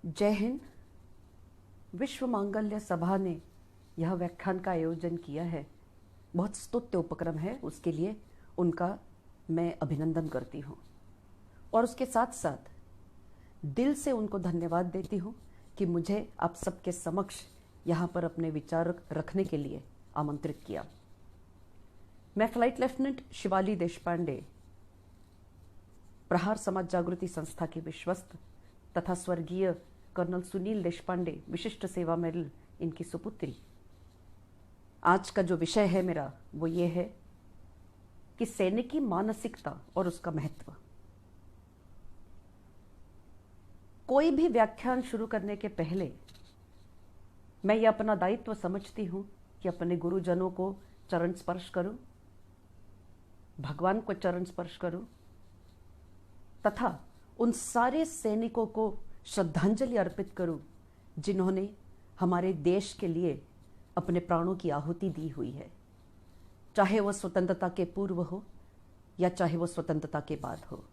जय हिंद। विश्व मांगल्य सभा ने यह व्याख्यान का आयोजन किया है, बहुत स्तुत्य उपक्रम है, उसके लिए उनका मैं अभिनंदन करती हूँ और उसके साथ साथ दिल से उनको धन्यवाद देती हूँ कि मुझे आप सबके समक्ष यहाँ पर अपने विचार रखने के लिए आमंत्रित किया। मैं फ्लाइट लेफ्टिनेंट शिवाली देशपांडे, प्रहार समाज जागृति संस्था की विश्वस्त तथा स्वर्गीय कर्नल सुनील देशपांडे विशिष्ट सेवा मेडल इनकी सुपुत्री। आज का जो विषय है मेरा वो ये है कि सैनिकी मानसिकता और उसका महत्व। कोई भी व्याख्यान शुरू करने के पहले मैं ये अपना दायित्व समझती हूँ कि अपने गुरुजनों को चरण स्पर्श करूं, भगवान को चरण स्पर्श करूं तथा उन सारे सैनिकों को श्रद्धांजलि अर्पित करूं जिन्होंने हमारे देश के लिए अपने प्राणों की आहुति दी हुई है, चाहे वह स्वतंत्रता के पूर्व हो या चाहे वह स्वतंत्रता के बाद हो।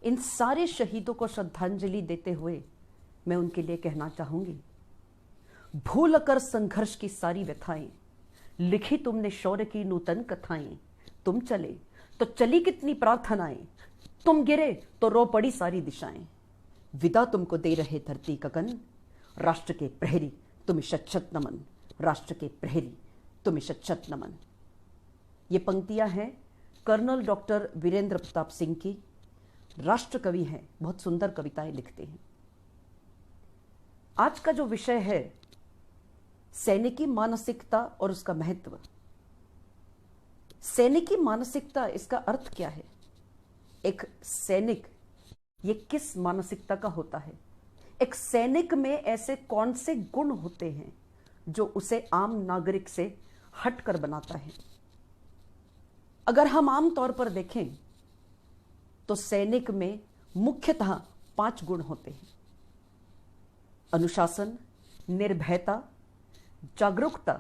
इन सारे शहीदों को श्रद्धांजलि देते हुए मैं उनके लिए कहना चाहूंगी, भूल कर संघर्ष की सारी व्यथाएं, लिखी तुमने शौर्य की नूतन कथाएं। तुम चले तो चली कितनी प्रार्थनाएं, तुम गिरे तो रो पड़ी सारी दिशाएं। विदा तुमको दे रहे धरती गगन, राष्ट्र के प्रहरी तुम्हें शत शत नमन, राष्ट्र के प्रहरी तुम्हें शत शत नमन। ये पंक्तियां हैं कर्नल डॉक्टर वीरेंद्र प्रताप सिंह की। राष्ट्र कवि हैं, बहुत सुंदर कविताएं लिखते हैं। आज का जो विषय है सैनिकी मानसिकता और उसका महत्व। सैनिकी मानसिकता, इसका अर्थ क्या है? एक सैनिक ये किस मानसिकता का होता है? एक सैनिक में ऐसे कौन से गुण होते हैं जो उसे आम नागरिक से हटकर बनाता है? अगर हम आम तौर पर देखें तो सैनिक में मुख्यतः 5 गुण होते हैं: अनुशासन, निर्भयता, जागरूकता,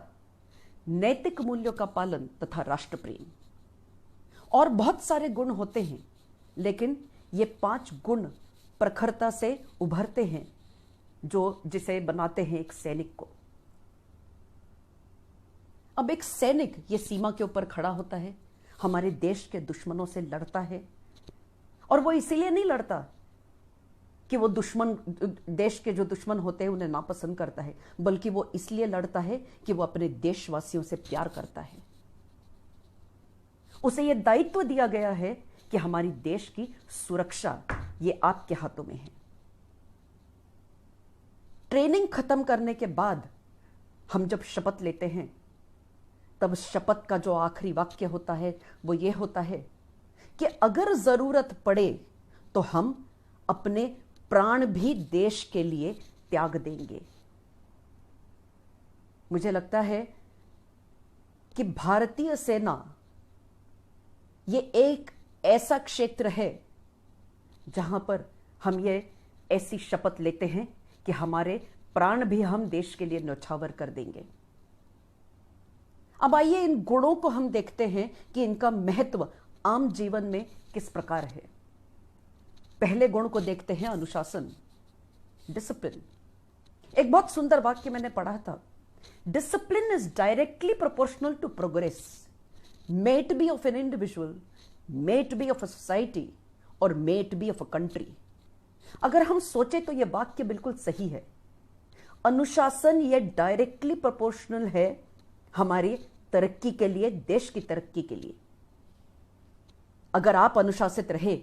नैतिक मूल्यों का पालन तथा राष्ट्र प्रेम। और बहुत सारे गुण होते हैं, लेकिन ये 5 गुण प्रखरता से उभरते हैं जो जिसे बनाते हैं एक सैनिक को। अब एक सैनिक ये सीमा के ऊपर खड़ा होता है, हमारे देश के दुश्मनों से लड़ता है, और वो इसीलिए नहीं लड़ता कि वो दुश्मन, देश के जो दुश्मन होते हैं उन्हें नापसंद करता है, बल्कि वो इसलिए लड़ता है कि वो अपने देशवासियों से प्यार करता है। उसे ये दायित्व दिया गया है कि हमारी देश की सुरक्षा ये आपके हाथों में है। ट्रेनिंग खत्म करने के बाद हम जब शपथ लेते हैं तब शपथ का जो आखिरी वाक्य होता है वो ये होता है कि अगर जरूरत पड़े तो हम अपने प्राण भी देश के लिए त्याग देंगे। मुझे लगता है कि भारतीय सेना ये एक ऐसा क्षेत्र है जहां पर हम ये ऐसी शपथ लेते हैं कि हमारे प्राण भी हम देश के लिए न्यौछावर कर देंगे। अब आइए इन गुणों को हम देखते हैं कि इनका महत्व आम जीवन में किस प्रकार है। पहले गुण को देखते हैं, अनुशासन, डिसिप्लिन। एक बहुत सुंदर वाक्य मैंने पढ़ा था, discipline is directly proportional to progress, may it be of an individual, may it be of a society और may it be of a country. अगर हम सोचे तो यह वाक्य बिल्कुल सही है। अनुशासन ये डायरेक्टली प्रोपोर्शनल है हमारी तरक्की के लिए, देश की तरक्की के लिए। अगर आप अनुशासित रहे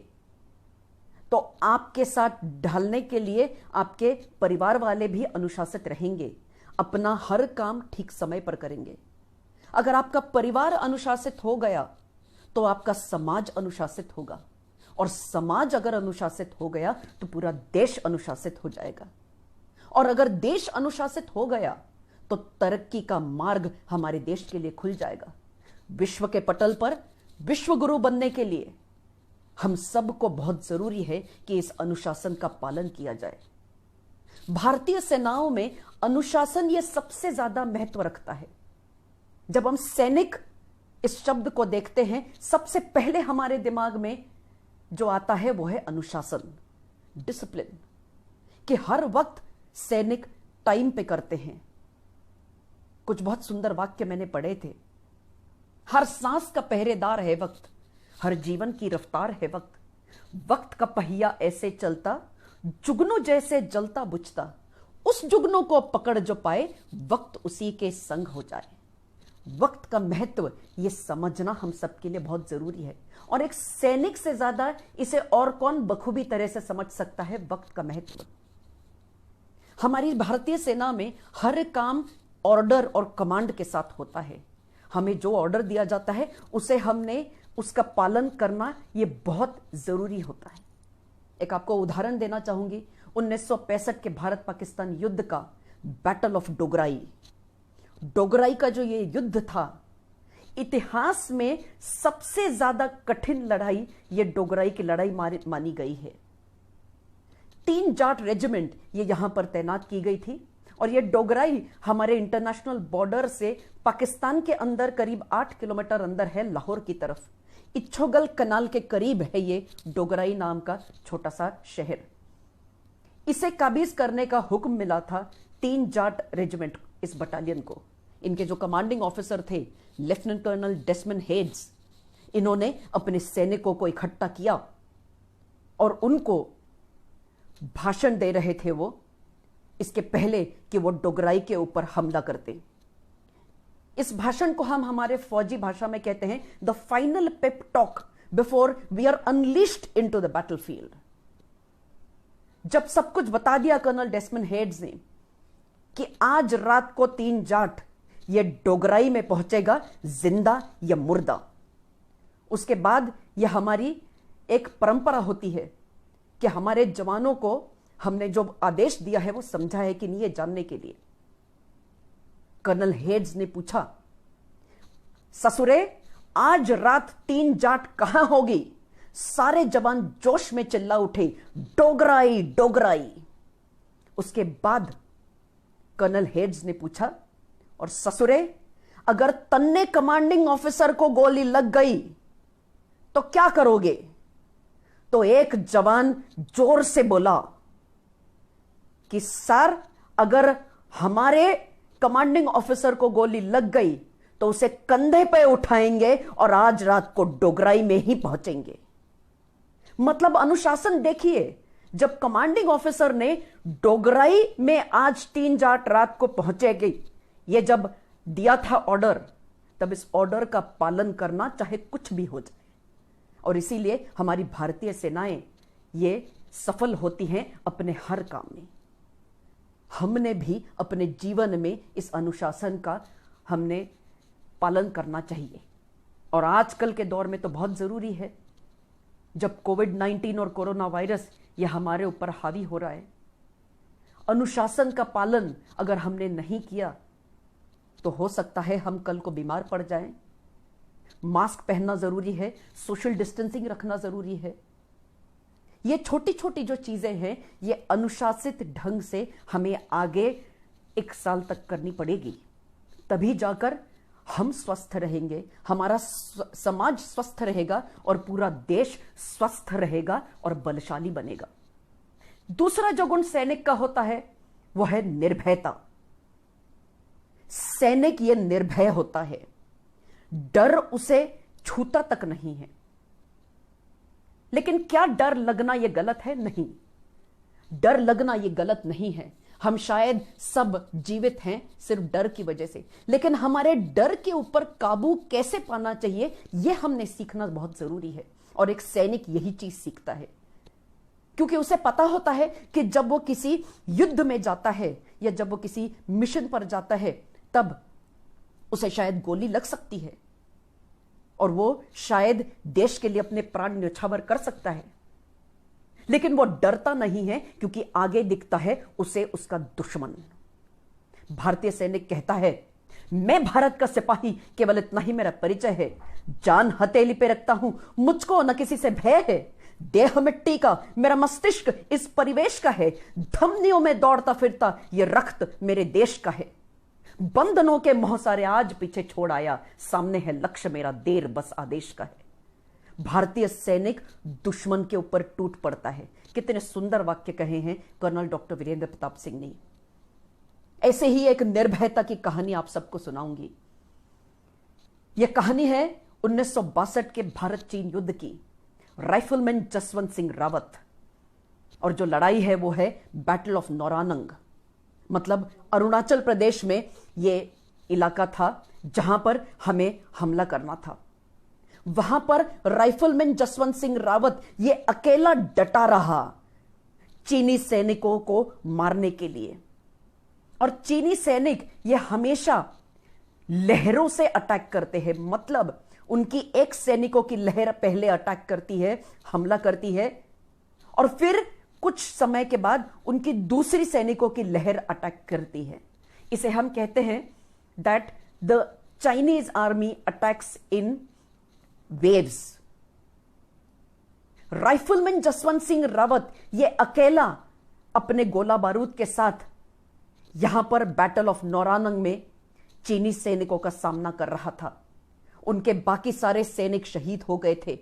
तो आपके साथ ढलने के लिए आपके परिवार वाले भी अनुशासित रहेंगे, अपना हर काम ठीक समय पर करेंगे। अगर आपका परिवार अनुशासित हो गया तो आपका समाज अनुशासित होगा, और समाज अगर अनुशासित हो गया तो पूरा देश अनुशासित हो जाएगा, और अगर देश अनुशासित हो गया तो तरक्की का मार्ग हमारे देश के लिए खुल जाएगा। विश्व के पटल पर विश्व गुरु बनने के लिए हम सबको बहुत जरूरी है कि इस अनुशासन का पालन किया जाए। भारतीय सेनाओं में अनुशासन यह सबसे ज्यादा महत्व रखता है। जब हम सैनिक इस शब्द को देखते हैं, सबसे पहले हमारे दिमाग में जो आता है वो है अनुशासन, डिसिप्लिन, कि हर वक्त सैनिक टाइम पे करते हैं। कुछ बहुत सुंदर वाक्य मैंने पढ़े थे। हर सांस का पहरेदार है वक्त, हर जीवन की रफ्तार है वक्त, वक्त का पहिया ऐसे चलता, जुगनू जैसे जलता बुझता, उस जुगनू को पकड़ जो पाए, वक्त उसी के संग हो जाए। वक्त का महत्व यह समझना हम सबके लिए बहुत जरूरी है, और एक सैनिक से ज्यादा इसे और कौन बखूबी तरह से समझ सकता है वक्त का महत्व। हमारी भारतीय सेना में हर काम ऑर्डर और कमांड के साथ होता है। हमें जो ऑर्डर दिया जाता है उसे हमने उसका पालन करना यह बहुत जरूरी होता है। एक आपको उदाहरण देना चाहूंगी, 1965 के भारत पाकिस्तान युद्ध का बैटल ऑफ डोगराई। डोगराई का जो ये युद्ध था, इतिहास में सबसे ज्यादा कठिन लड़ाई ये डोगराई की लड़ाई मानी गई है। 3 जाट रेजिमेंट ये यहां पर तैनात की गई थी, और ये डोगराई हमारे इंटरनेशनल बॉर्डर से पाकिस्तान के अंदर करीब 8 किलोमीटर अंदर है, लाहौर की तरफ। इच्छोगल कनाल के करीब है ये डोगराई नाम का छोटा सा शहर। इसे काबीज करने का हुक्म मिला था 3 जाट रेजिमेंट, इस बटालियन को। इनके जो कमांडिंग ऑफिसर थे लेफ्टिनेंट कर्नल डेसमंड हेड्स, इन्होंने अपने सैनिकों को इकट्ठा किया और उनको भाषण दे रहे थे वो, इसके पहले कि वो डोगराई के ऊपर हमला करते। इस भाषण को हम हमारे फौजी भाषा में कहते हैं the final pep talk before we are unleashed into the battlefield. जब सब कुछ बता दिया कर्नल डेसमंड हेड्स ने कि आज रात को 3 जाट ये डोगराई में पहुंचेगा, जिंदा या मुर्दा। उसके बाद यह हमारी एक परंपरा होती है कि हमारे जवानों को हमने जो आदेश दिया है वो समझा है कि नहीं, ये जानने के लिए कर्नल हेड्स ने पूछा, ससुरे आज रात 3 जाट कहां होगी? सारे जवान जोश में चिल्ला उठे, डोगराई डोगराई। उसके बाद कर्नल हेड्स ने पूछा, और ससुरे अगर तन्ने कमांडिंग ऑफिसर को गोली लग गई तो क्या करोगे? तो एक जवान जोर से बोला कि सर अगर हमारे कमांडिंग ऑफिसर को गोली लग गई तो उसे कंधे पे उठाएंगे और आज रात को डोगराई में ही पहुंचेंगे। मतलब अनुशासन देखिए, जब कमांडिंग ऑफिसर ने डोगराई में आज 3 जाट रात को पहुंचेगी ये जब दिया था ऑर्डर, तब इस ऑर्डर का पालन करना चाहे कुछ भी हो जाए। और इसीलिए हमारी भारतीय सेनाएं ये सफल होती हैं अपने हर काम में। हमने भी अपने जीवन में इस अनुशासन का हमने पालन करना चाहिए, और आजकल के दौर में तो बहुत जरूरी है, जब कोविड-19 और कोरोना वायरस ये हमारे ऊपर हावी हो रहा है। अनुशासन का पालन अगर हमने नहीं किया तो हो सकता है हम कल को बीमार पड़ जाएं। मास्क पहनना जरूरी है, सोशल डिस्टेंसिंग रखना जरूरी है। ये छोटी छोटी जो चीजें हैं ये अनुशासित ढंग से हमें आगे 1 साल तक करनी पड़ेगी, तभी जाकर हम स्वस्थ रहेंगे, हमारा समाज स्वस्थ रहेगा और पूरा देश स्वस्थ रहेगा और बलशाली बनेगा। दूसरा जो गुण सैनिक का होता है वो है निर्भयता। सैनिक ये निर्भय होता है, डर उसे छूता तक नहीं है। लेकिन क्या डर लगना यह गलत है? नहीं, डर लगना यह गलत नहीं है। हम शायद सब जीवित हैं सिर्फ डर की वजह से, लेकिन हमारे डर के ऊपर काबू कैसे पाना चाहिए यह हमने सीखना बहुत जरूरी है। और एक सैनिक यही चीज सीखता है, क्योंकि उसे पता होता है कि जब वो किसी युद्ध में जाता है या जब वो किसी मिशन पर जाता है तब उसे शायद गोली लग सकती है और वो शायद देश के लिए अपने प्राण न्यौछावर कर सकता है, लेकिन वो डरता नहीं है क्योंकि आगे दिखता है उसे उसका दुश्मन। भारतीय सैनिक कहता है, मैं भारत का सिपाही, केवल इतना ही मेरा परिचय है, जान हथेली पे रखता हूं, मुझको न किसी से भय है, देह मिट्टी का, मेरा मस्तिष्क इस परिवेश का है, धमनियों में दौड़ता फिरता ये रक्त मेरे देश का है, बंधनों के मोह सारे आज पीछे छोड़ आया, सामने है लक्ष्य मेरा, देर बस आदेश का है। भारतीय सैनिक दुश्मन के ऊपर टूट पड़ता है। कितने सुंदर वाक्य कहे हैं कर्नल डॉक्टर वीरेंद्र प्रताप सिंह ने। ऐसे ही एक निर्भयता की कहानी आप सबको सुनाऊंगी। यह कहानी है 1962 के भारत चीन युद्ध की। राइफलमैन जसवंत सिंह रावत, और जो लड़ाई है वो है बैटल ऑफ नौरानंग, मतलब अरुणाचल प्रदेश में यह इलाका था जहां पर हमें हमला करना था। वहां पर राइफलमैन जसवंत सिंह रावत ये अकेला डटा रहा चीनी सैनिकों को मारने के लिए। और चीनी सैनिक ये हमेशा लहरों से अटैक करते हैं, मतलब उनकी एक सैनिकों की लहर पहले अटैक करती है, हमला करती है, और फिर कुछ समय के बाद उनकी दूसरी सैनिकों की लहर अटैक करती है। इसे हम कहते हैं that the Chinese army attacks in waves. Rifleman Jaswant Singh Rawat ये अकेला अपने गोला बारूद के साथ यहां पर बैटल ऑफ नौरानंग में चीनी सैनिकों का सामना कर रहा था। उनके बाकी सारे सैनिक शहीद हो गए थे,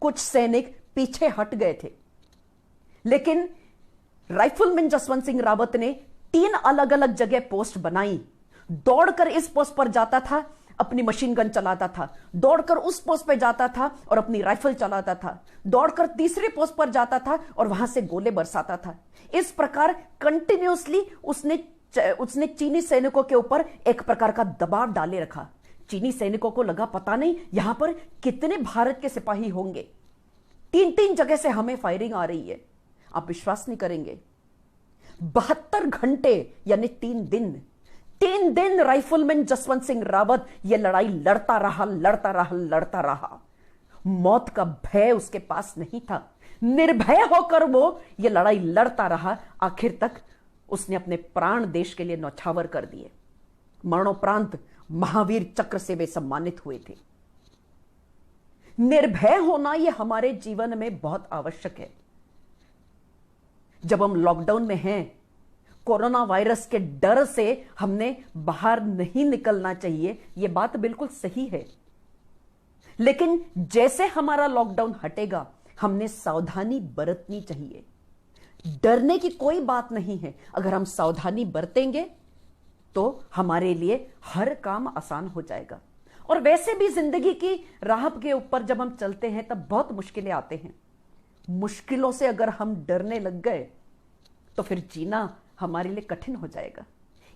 कुछ सैनिक पीछे हट गए थे, लेकिन राइफलमैन जसवंत सिंह रावत ने 3 अलग अलग जगह पोस्ट बनाई। दौड़कर इस पोस्ट पर जाता था, अपनी मशीन गन चलाता था, दौड़कर उस पोस्ट पर जाता था और अपनी राइफल चलाता था, दौड़कर तीसरे पोस्ट पर जाता था और वहां से गोले बरसाता था। इस प्रकार कंटिन्यूअसली उसने चीनी सैनिकों के ऊपर एक प्रकार का दबाव डाले रखा। चीनी सैनिकों को लगा पता नहीं यहां पर कितने भारत के सिपाही होंगे, 3 जगह से हमें फायरिंग आ रही है। आप विश्वास नहीं करेंगे, 72 घंटे यानी 3 दिन राइफलमैन जसवंत सिंह रावत यह लड़ाई लड़ता रहा। मौत का भय उसके पास नहीं था, निर्भय होकर वो यह लड़ाई लड़ता रहा। आखिर तक उसने अपने प्राण देश के लिए न्यौछावर कर दिए। मरणोपरांत महावीर चक्र से वे सम्मानित हुए थे। निर्भय होना यह हमारे जीवन में बहुत आवश्यक है। जब हम लॉकडाउन में हैं, कोरोना वायरस के डर से हमने बाहर नहीं निकलना चाहिए, यह बात बिल्कुल सही है। लेकिन जैसे हमारा लॉकडाउन हटेगा, हमने सावधानी बरतनी चाहिए। डरने की कोई बात नहीं है। अगर हम सावधानी बरतेंगे तो हमारे लिए हर काम आसान हो जाएगा। और वैसे भी जिंदगी की राह के ऊपर जब हम चलते हैं तब बहुत मुश्किलें आते हैं। मुश्किलों से अगर हम डरने लग गए तो फिर जीना हमारे लिए कठिन हो जाएगा।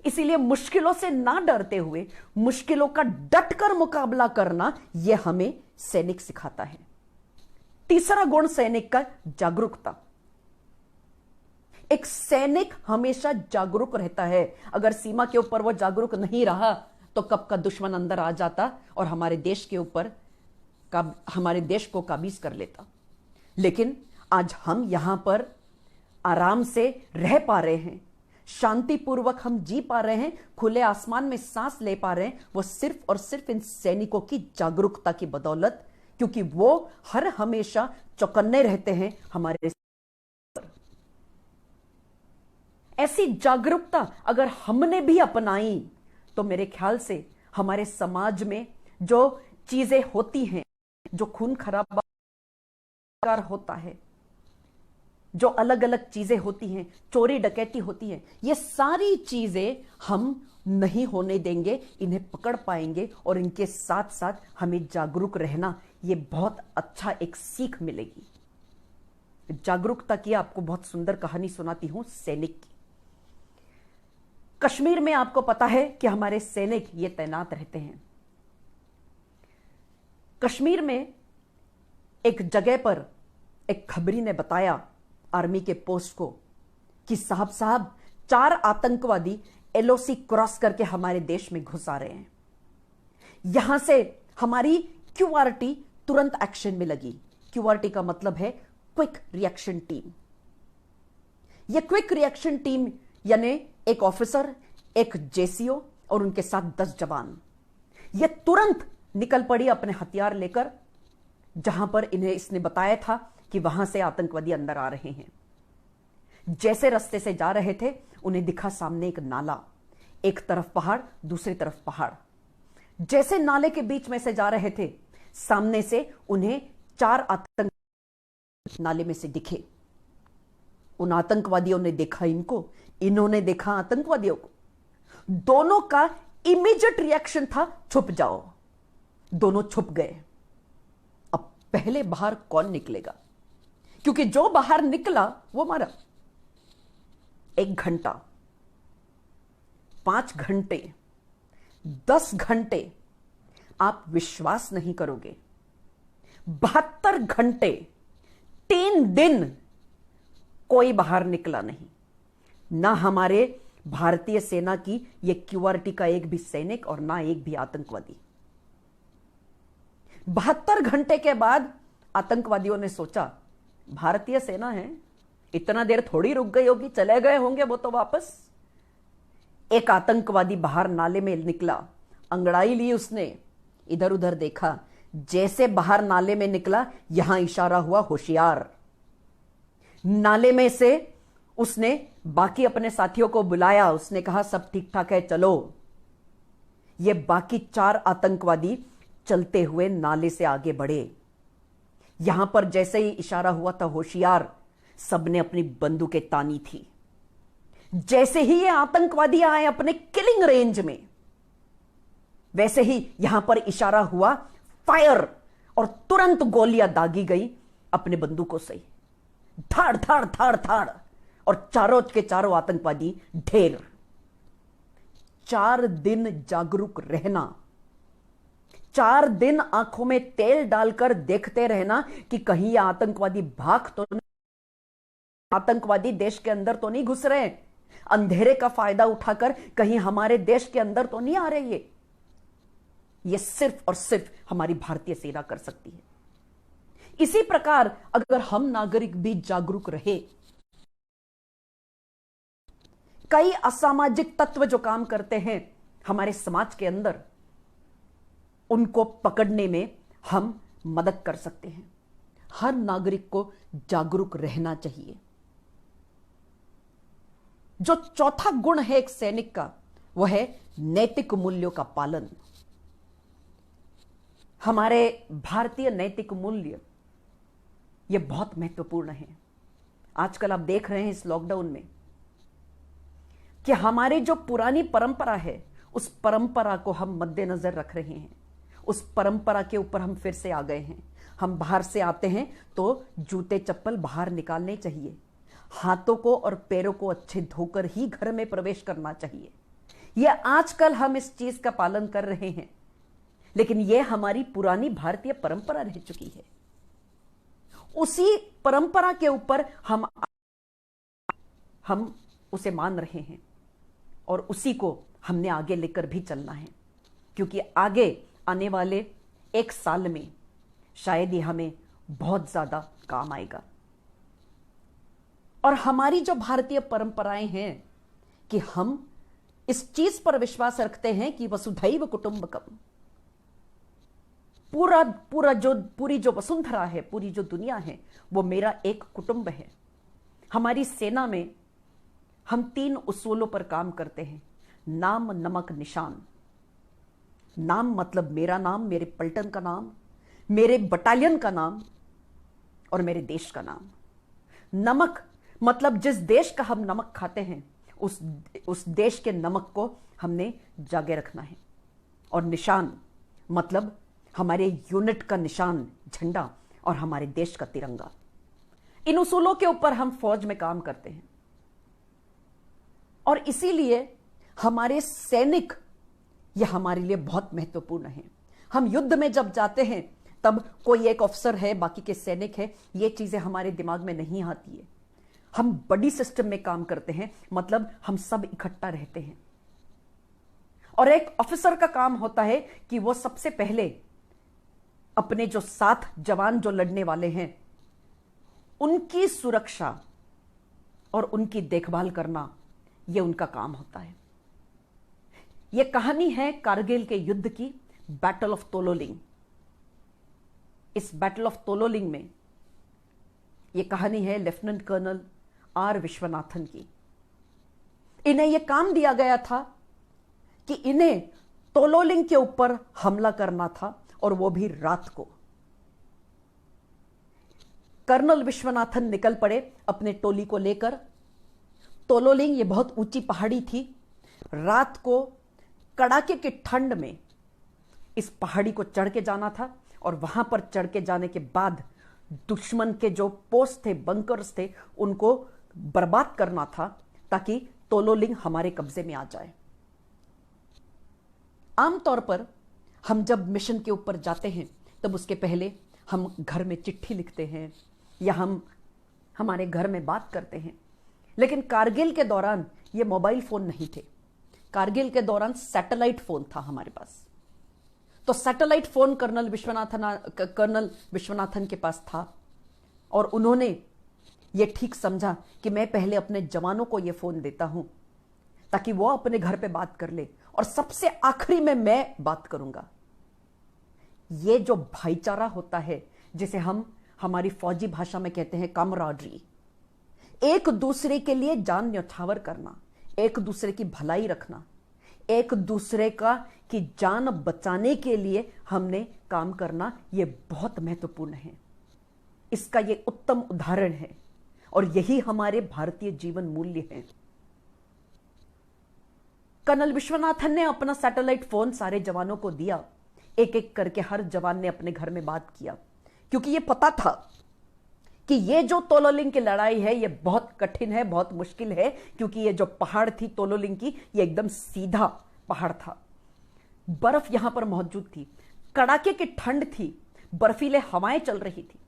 इसीलिए मुश्किलों से ना डरते हुए मुश्किलों का डटकर मुकाबला करना यह हमें सैनिक सिखाता है। तीसरा गुण सैनिक का जागरूकता। एक सैनिक हमेशा जागरूक रहता है। अगर सीमा के ऊपर वो जागरूक नहीं रहा तो कब का दुश्मन अंदर आ जाता और हमारे देश के ऊपर हमारे देश को काबीज कर लेता। लेकिन आज हम यहां पर आराम से रह पा रहे हैं, शांतिपूर्वक हम जी पा रहे हैं, खुले आसमान में सांस ले पा रहे हैं, वो सिर्फ और सिर्फ इन सैनिकों की जागरूकता की बदौलत, क्योंकि वो हर हमेशा चौकन्ने रहते हैं हमारे। ऐसी जागरूकता अगर हमने भी अपनाई तो मेरे ख्याल से हमारे समाज में जो चीजें होती हैं, जो खून खराबा होता है, जो अलग अलग चीजें होती हैं, चोरी डकैती होती है, ये सारी चीजें हम नहीं होने देंगे, इन्हें पकड़ पाएंगे और इनके साथ साथ हमें जागरूक रहना, ये बहुत अच्छा एक सीख मिलेगी। जागरूकता की आपको बहुत सुंदर कहानी सुनाती हूं सैनिक की। कश्मीर में आपको पता है कि हमारे सैनिक ये तैनात रहते हैं। कश्मीर में एक जगह पर एक खबरी ने बताया आर्मी के पोस्ट को कि साहब 4 आतंकवादी एलओसी क्रॉस करके हमारे देश में घुस आ रहे हैं। यहां से हमारी क्यूआरटी तुरंत एक्शन में लगी। क्यूआरटी का मतलब है क्विक रिएक्शन टीम। यह क्विक रिएक्शन टीम यानी एक ऑफिसर, एक जेसीओ और उनके साथ 10 जवान, यह तुरंत निकल पड़ी अपने हथियार लेकर जहां पर इन्हें इसने बताया था कि वहां से आतंकवादी अंदर आ रहे हैं। जैसे रास्ते से जा रहे थे उन्हें दिखा सामने एक नाला, एक तरफ पहाड़ दूसरी तरफ पहाड़। जैसे नाले के बीच में से जा रहे थे, सामने से उन्हें 4 आतंक नाले में से दिखे। उन आतंकवादियों ने देखा इनको, इन्होंने देखा आतंकवादियों को। दोनों का इमीडिएट रिएक्शन था छुप जाओ। दोनों छुप गए। अब पहले बाहर कौन निकलेगा? क्योंकि जो बाहर निकला वो मारा। 1 घंटा, 5 घंटे, 10 घंटे, आप विश्वास नहीं करोगे, 72 घंटे, 3 दिन कोई बाहर निकला नहीं। ना हमारे भारतीय सेना की ये क्यूआरटी का एक भी सैनिक और ना एक भी आतंकवादी। 72 घंटे के बाद आतंकवादियों ने सोचा भारतीय सेना है, इतना देर थोड़ी रुक गई होगी, चले गए होंगे वो तो वापस। एक आतंकवादी बाहर नाले में निकला, अंगड़ाई ली उसने, इधर उधर देखा, जैसे बाहर नाले में निकला यहां इशारा हुआ होशियार। नाले में से उसने बाकी अपने साथियों को बुलाया, उसने कहा सब ठीक ठाक है चलो। ये बाकी 4 आतंकवादी चलते हुए नाले से आगे बढ़े। यहां पर जैसे ही इशारा हुआ था होशियार, सबने अपनी बंदूकें तानी थी। जैसे ही ये आतंकवादी आए अपने किलिंग रेंज में, वैसे ही यहां पर इशारा हुआ फायर, और तुरंत गोलियां दागी गई अपने बंदूकों से। धाड़ धाड़ धाड़ धाड़, और चारों के चारों आतंकवादी ढेर। 4 दिन जागरूक रहना, 4 दिन आंखों में तेल डालकर देखते रहना कि कहीं ये आतंकवादी भाग तो नहीं, आतंकवादी देश के अंदर तो नहीं घुस रहे, अंधेरे का फायदा उठाकर कहीं हमारे देश के अंदर तो नहीं आ रहे। ये सिर्फ और सिर्फ हमारी भारतीय सेना कर सकती है। इसी प्रकार अगर हम नागरिक भी जागरूक रहे, कई असामाजिक तत्व जो काम करते हैं हमारे समाज के अंदर, उनको पकड़ने में हम मदद कर सकते हैं। हर नागरिक को जागरूक रहना चाहिए। जो चौथा गुण है एक सैनिक का, वह है नैतिक मूल्यों का पालन। हमारे भारतीय नैतिक मूल्य ये बहुत महत्वपूर्ण है। आजकल आप देख रहे हैं इस लॉकडाउन में कि हमारी जो पुरानी परंपरा है, उस परंपरा को हम मद्देनजर रख रहे हैं। उस परंपरा के ऊपर हम फिर से आ गए हैं। हम बाहर से आते हैं तो जूते चप्पल बाहर निकालने चाहिए, हाथों को और पैरों को अच्छे धोकर ही घर में प्रवेश करना चाहिए। यह आजकल हम इस चीज का पालन कर रहे हैं, लेकिन यह हमारी पुरानी भारतीय परंपरा रह चुकी है। उसी परंपरा के ऊपर हम उसे मान रहे हैं और उसी को हमने आगे लेकर भी चलना है, क्योंकि आगे आने वाले 1 साल में शायद ये हमें बहुत ज्यादा काम आएगा। और हमारी जो भारतीय परंपराएं हैं कि हम इस चीज पर विश्वास रखते हैं कि वसुधैव कुटुंबकम, पूरी जो वसुंधरा है, पूरी जो दुनिया है, वो मेरा एक कुटुंब है। हमारी सेना में हम 3 उसूलों पर काम करते हैं। नाम, नमक, निशान। नाम मतलब मेरा नाम, मेरे पलटन का नाम, मेरे बटालियन का नाम और मेरे देश का नाम। नमक मतलब जिस देश का हम नमक खाते हैं, उस देश के नमक को हमने जागे रखना है। और निशान मतलब हमारे यूनिट का निशान, झंडा और हमारे देश का तिरंगा। इन उसूलों के ऊपर हम फौज में काम करते हैं। और इसीलिए हमारे सैनिक ये हमारे लिए बहुत महत्वपूर्ण है। हम युद्ध में जब जाते हैं तब कोई एक अफसर है, बाकी के सैनिक है, ये चीजें हमारे दिमाग में नहीं आती है। हम बड़ी सिस्टम में काम करते हैं, मतलब हम सब इकट्ठा रहते हैं। और एक ऑफिसर का काम होता है कि वो सबसे पहले अपने जो 7 जवान जो लड़ने वाले हैं, उनकी सुरक्षा और उनकी देखभाल करना, यह उनका काम होता है। यह कहानी है कारगिल के युद्ध की, बैटल ऑफ तोलोलिंग। इस बैटल ऑफ तोलोलिंग में यह कहानी है लेफ्टिनेंट कर्नल आर विश्वनाथन की। इन्हें यह काम दिया गया था कि इन्हें तोलोलिंग के ऊपर हमला करना था, और वो भी रात को। कर्नल विश्वनाथन निकल पड़े अपने टोली को लेकर। तोलोलिंग ये बहुत ऊंची पहाड़ी थी। रात को कड़ाके की ठंड में इस पहाड़ी को चढ़ के जाना था और वहां पर चढ़ के जाने के बाद दुश्मन के जो पोस्ट थे, बंकर्स थे, उनको बर्बाद करना था ताकि तोलोलिंग हमारे कब्जे में आ जाए। आमतौर पर हम जब मिशन के ऊपर जाते हैं तब उसके पहले हम घर में चिट्ठी लिखते हैं या हम हमारे घर में बात करते हैं, लेकिन कारगिल के दौरान ये मोबाइल फोन नहीं थे। कारगिल के दौरान सैटेलाइट फोन था हमारे पास। तो सैटेलाइट फोन कर्नल विश्वनाथन के पास था और उन्होंने ये ठीक समझा कि मैं पहले अपने जवानों को ये फोन देता हूं ताकि वो अपने घर पे बात कर ले और सबसे आखिरी में मैं बात करूंगा। ये जो भाईचारा होता है, जिसे हम हमारी फौजी भाषा में कहते हैं कामराडरी, एक दूसरे के लिए जान न्यौछावर करना, एक दूसरे की भलाई रखना, एक दूसरे का की जान बचाने के लिए हमने काम करना, ये बहुत महत्वपूर्ण है। इसका ये उत्तम उदाहरण है और यही हमारे भारतीय जीवन मूल्य हैं। कर्नल विश्वनाथन ने अपना सैटेलाइट फोन सारे जवानों को दिया। एक एक करके हर जवान ने अपने घर में बात किया, क्योंकि यह पता था कि ये जो तोलोलिंग की लड़ाई है ये बहुत कठिन है, बहुत मुश्किल है, क्योंकि ये जो पहाड़ थी तोलोलिंग की, ये एकदम सीधा पहाड़ था। बर्फ यहां पर मौजूद थी, कड़ाके की ठंड थी, बर्फीले हवाएं चल रही थी।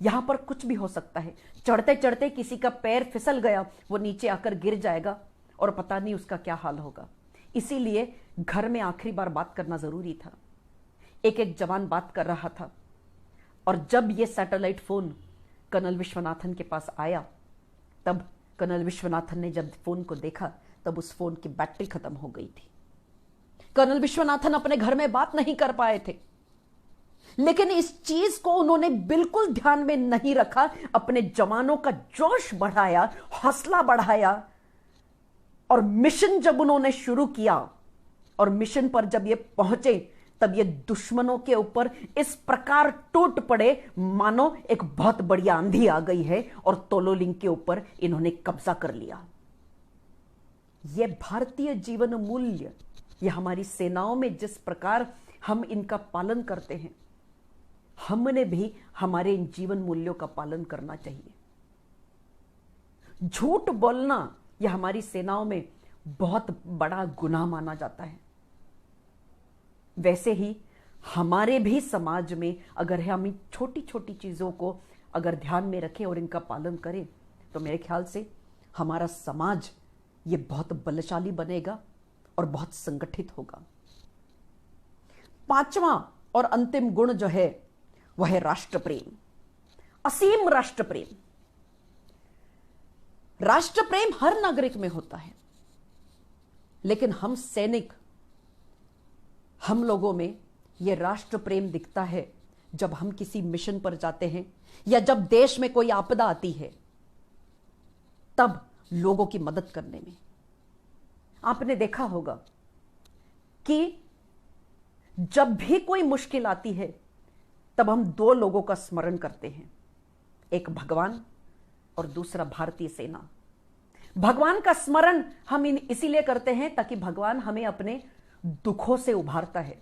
यहां पर कुछ भी हो सकता है। चढ़ते चढ़ते किसी का पैर फिसल गया, वो नीचे आकर गिर जाएगा और पता नहीं उसका क्या हाल होगा। इसीलिए घर में आखिरी बार बात करना जरूरी था। एक एक जवान बात कर रहा था और जब यह सैटेलाइट फोन कर्नल विश्वनाथन के पास आया, तब कर्नल विश्वनाथन ने जब फोन को देखा तब उस फोन की बैटरी खत्म हो गई थी। कर्नल विश्वनाथन अपने घर में बात नहीं कर पाए थे, लेकिन इस चीज को उन्होंने बिल्कुल ध्यान में नहीं रखा। अपने जवानों का जोश बढ़ाया, हौसला बढ़ाया और मिशन जब उन्होंने शुरू किया और मिशन पर जब ये पहुंचे तब ये दुश्मनों के ऊपर इस प्रकार टूट पड़े मानो एक बहुत बड़ी आंधी आ गई है और तोलोलिंग के ऊपर इन्होंने कब्जा कर लिया। ये भारतीय जीवन मूल्य, ये हमारी सेनाओं में जिस प्रकार हम इनका पालन करते हैं, हमने भी हमारे इन जीवन मूल्यों का पालन करना चाहिए। झूठ बोलना यह हमारी सेनाओं में बहुत बड़ा गुनाह माना जाता है। वैसे ही हमारे भी समाज में अगर हम इन छोटी छोटी चीजों को अगर ध्यान में रखें और इनका पालन करें तो मेरे ख्याल से हमारा समाज ये बहुत बलशाली बनेगा और बहुत संगठित होगा। पांचवा और अंतिम गुण जो है वह है राष्ट्र प्रेम, असीम राष्ट्र प्रेम। राष्ट्र प्रेम हर नागरिक में होता है, लेकिन हम सैनिक, हम लोगों में यह राष्ट्र प्रेम दिखता है जब हम किसी मिशन पर जाते हैं या जब देश में कोई आपदा आती है, तब लोगों की मदद करने में। आपने देखा होगा कि जब भी कोई मुश्किल आती है तब हम दो लोगों का स्मरण करते हैं, एक भगवान और दूसरा भारतीय सेना। भगवान का स्मरण हम इसीलिए करते हैं ताकि भगवान हमें अपने दुखों से उभारता है,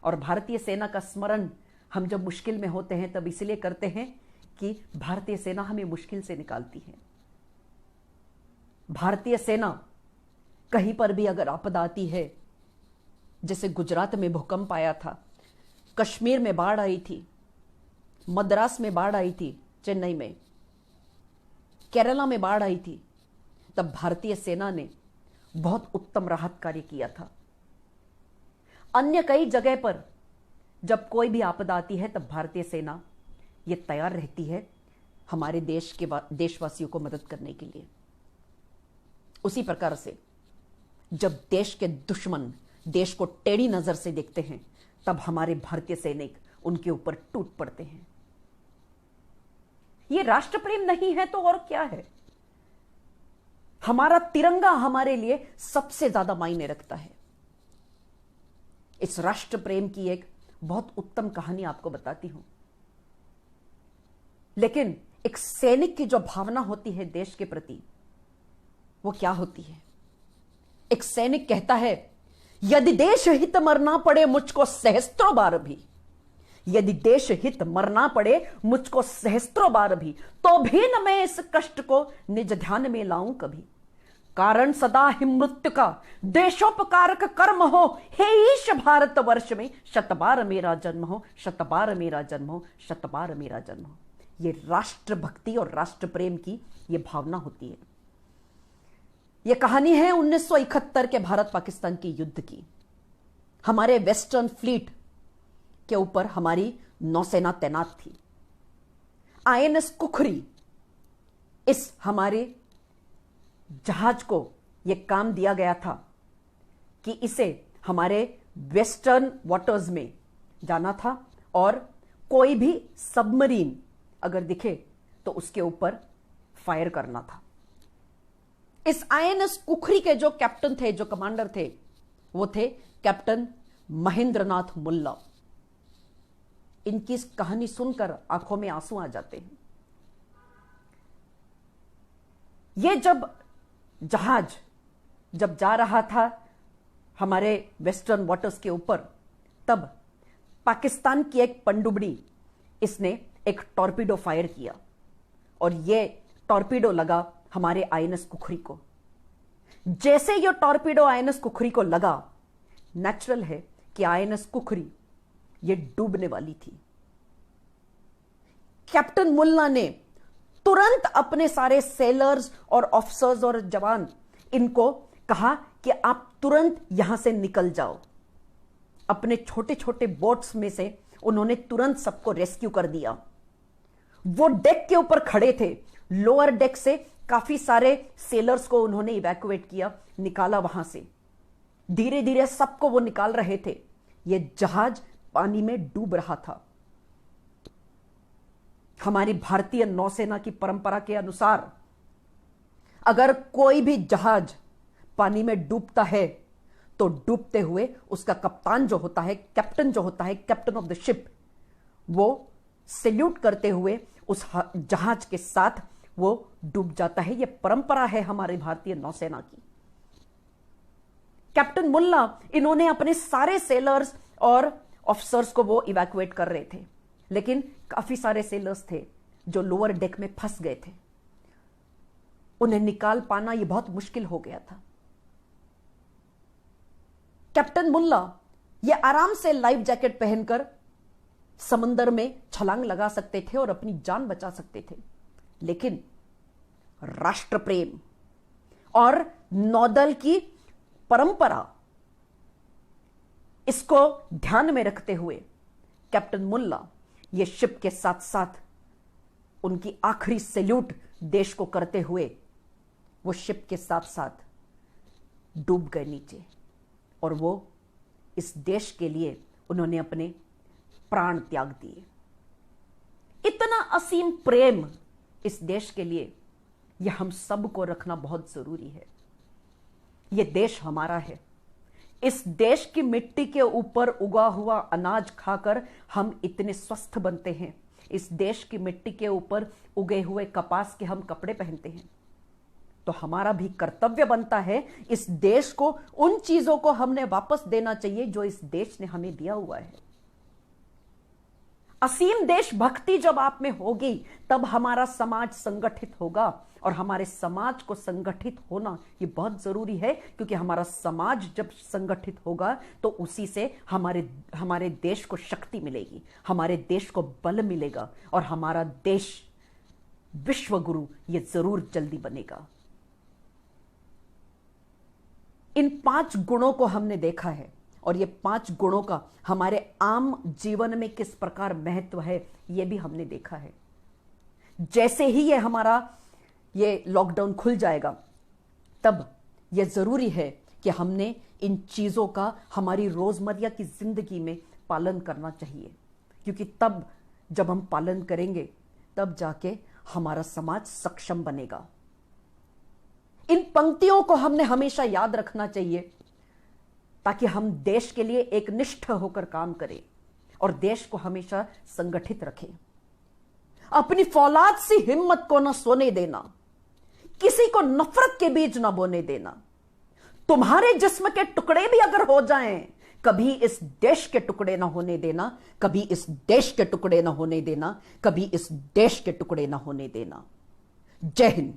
और भारतीय सेना का स्मरण हम जब मुश्किल में होते हैं तब इसलिए करते हैं कि भारतीय सेना हमें मुश्किल से निकालती है। भारतीय सेना कहीं पर भी अगर आपदा आती है, जैसे गुजरात में भूकंप आया था, कश्मीर में बाढ़ आई थी, मद्रास में बाढ़ आई थी, चेन्नई में, केरला में बाढ़ आई थी, तब भारतीय सेना ने बहुत उत्तम राहत कार्य किया था। अन्य कई जगह पर जब कोई भी आपदा आती है तब भारतीय सेना ये तैयार रहती है हमारे देश के देशवासियों को मदद करने के लिए। उसी प्रकार से जब देश के दुश्मन देश को टेढ़ी नजर से देखते हैं तब हमारे भारतीय सैनिक उनके ऊपर टूट पड़ते हैं। ये राष्ट्र प्रेम नहीं है तो और क्या है? हमारा तिरंगा हमारे लिए सबसे ज्यादा मायने रखता है। इस राष्ट्र प्रेम की एक बहुत उत्तम कहानी आपको बताती हूं, लेकिन एक सैनिक की जो भावना होती है देश के प्रति, वो क्या होती है? एक सैनिक कहता है, यदि देश हित मरना पड़े मुझको सहस्त्रों बार भी, यदि देश हित मरना पड़े मुझको सहस्त्रों बार भी, तो भी न मैं इस कष्ट को निज ध्यान में लाऊं कभी। कारण सदा ही मृत्यु का देशोपकारक कर्म हो, हे ईश भारत वर्ष में शतबार मेरा जन्म हो, शतबार मेरा जन्म हो, शतबार मेरा जन्म हो। ये राष्ट्र भक्ति और राष्ट्र प्रेम की ये भावना होती है। ये कहानी है 1971 के भारत पाकिस्तान के युद्ध की। हमारे वेस्टर्न फ्लीट के ऊपर हमारी नौसेना तैनात थी। आईएनएस कुखरी, इस हमारे जहाज को यह काम दिया गया था कि इसे हमारे वेस्टर्न वाटर्स में जाना था और कोई भी सबमरीन अगर दिखे तो उसके ऊपर फायर करना था। इस आईएनएस कुखरी के जो कैप्टन थे, जो कमांडर थे, वो थे कैप्टन महेंद्रनाथ मुल्ला। इनकी इस कहानी सुनकर आंखों में आंसू आ जाते हैं। ये जहाज जब जा रहा था हमारे वेस्टर्न वाटर्स के ऊपर, तब पाकिस्तान की एक पनडुब्बी, इसने एक टॉर्पीडो फायर किया और यह टॉर्पीडो लगा हमारे आईएनएस कुखरी को। जैसे यह टॉर्पीडो आईएनएस कुखरी को लगा, नेचुरल है कि आईएनएस कुखरी यह डूबने वाली थी। कैप्टन मुल्ला ने तुरंत अपने सारे सेलर्स और ऑफिसर्स और जवान, इनको कहा कि आप तुरंत यहां से निकल जाओ। अपने छोटे छोटे बोट्स में से उन्होंने तुरंत सबको रेस्क्यू कर दिया। वो डेक के ऊपर खड़े थे, लोअर डेक से काफी सारे सेलर्स को उन्होंने इवैक्यूएट किया, निकाला वहां से। धीरे धीरे सबको वो निकाल रहे थे। ये जहाज पानी में डूब रहा था। हमारी भारतीय नौसेना की परंपरा के अनुसार अगर कोई भी जहाज पानी में डूबता है तो डूबते हुए उसका कप्तान जो होता है, कैप्टन जो होता है, कैप्टन ऑफ द शिप, वो सैल्यूट करते हुए उस जहाज के साथ वो डूब जाता है। यह परंपरा है हमारी भारतीय नौसेना की। कैप्टन मुल्ला, इन्होंने अपने सारे सेलर्स और ऑफिसर्स को वो इवैक्यूएट कर रहे थे, लेकिन काफी सारे सेलर्स थे जो लोअर डेक में फंस गए थे। उन्हें निकाल पाना यह बहुत मुश्किल हो गया था। कैप्टन मुल्ला ये आराम से लाइफ जैकेट पहनकर समंदर में छलांग लगा सकते थे और अपनी जान बचा सकते थे, लेकिन राष्ट्र प्रेम और नौदल की परंपरा, इसको ध्यान में रखते हुए कैप्टन मुल्ला ये शिप के साथ साथ उनकी आखिरी सैल्यूट देश को करते हुए वो शिप के साथ साथ डूब गए नीचे, और वो इस देश के लिए उन्होंने अपने प्राण त्याग दिए। इतना असीम प्रेम इस देश के लिए, यह हम सबको रखना बहुत जरूरी है। यह देश हमारा है। इस देश की मिट्टी के ऊपर उगा हुआ अनाज खाकर हम इतने स्वस्थ बनते हैं। इस देश की मिट्टी के ऊपर उगे हुए कपास के हम कपड़े पहनते हैं। तो हमारा भी कर्तव्य बनता है इस देश को, उन चीजों को हमने वापस देना चाहिए जो इस देश ने हमें दिया हुआ है। असीम देशभक्ति जब आप में होगी, तब हमारा समाज संगठित होगा, और हमारे समाज को संगठित होना ये बहुत जरूरी है, क्योंकि हमारा समाज जब संगठित होगा तो उसी से हमारे देश को शक्ति मिलेगी, हमारे देश को बल मिलेगा, और हमारा देश विश्व गुरु ये जरूर जल्दी बनेगा। इन 5 गुणों को हमने देखा है, और ये 5 गुणों का हमारे आम जीवन में किस प्रकार महत्व है ये भी हमने देखा है। जैसे ही ये लॉकडाउन खुल जाएगा, तब यह जरूरी है कि हमने इन चीजों का हमारी रोजमर्रा की जिंदगी में पालन करना चाहिए, क्योंकि तब जब हम पालन करेंगे तब जाके हमारा समाज सक्षम बनेगा। इन पंक्तियों को हमने हमेशा याद रखना चाहिए, ताकि हम देश के लिए एक निष्ठ होकर काम करें और देश को हमेशा संगठित रखें। अपनी फौलाद सी हिम्मत को न सोने देना, किसी को नफरत के बीज न बोने देना। तुम्हारे जिस्म के टुकड़े भी अगर हो जाएं, कभी इस देश के टुकड़े ना होने देना, कभी इस देश के टुकड़े ना होने देना, कभी इस देश के टुकड़े ना होने देना। जय हिंद।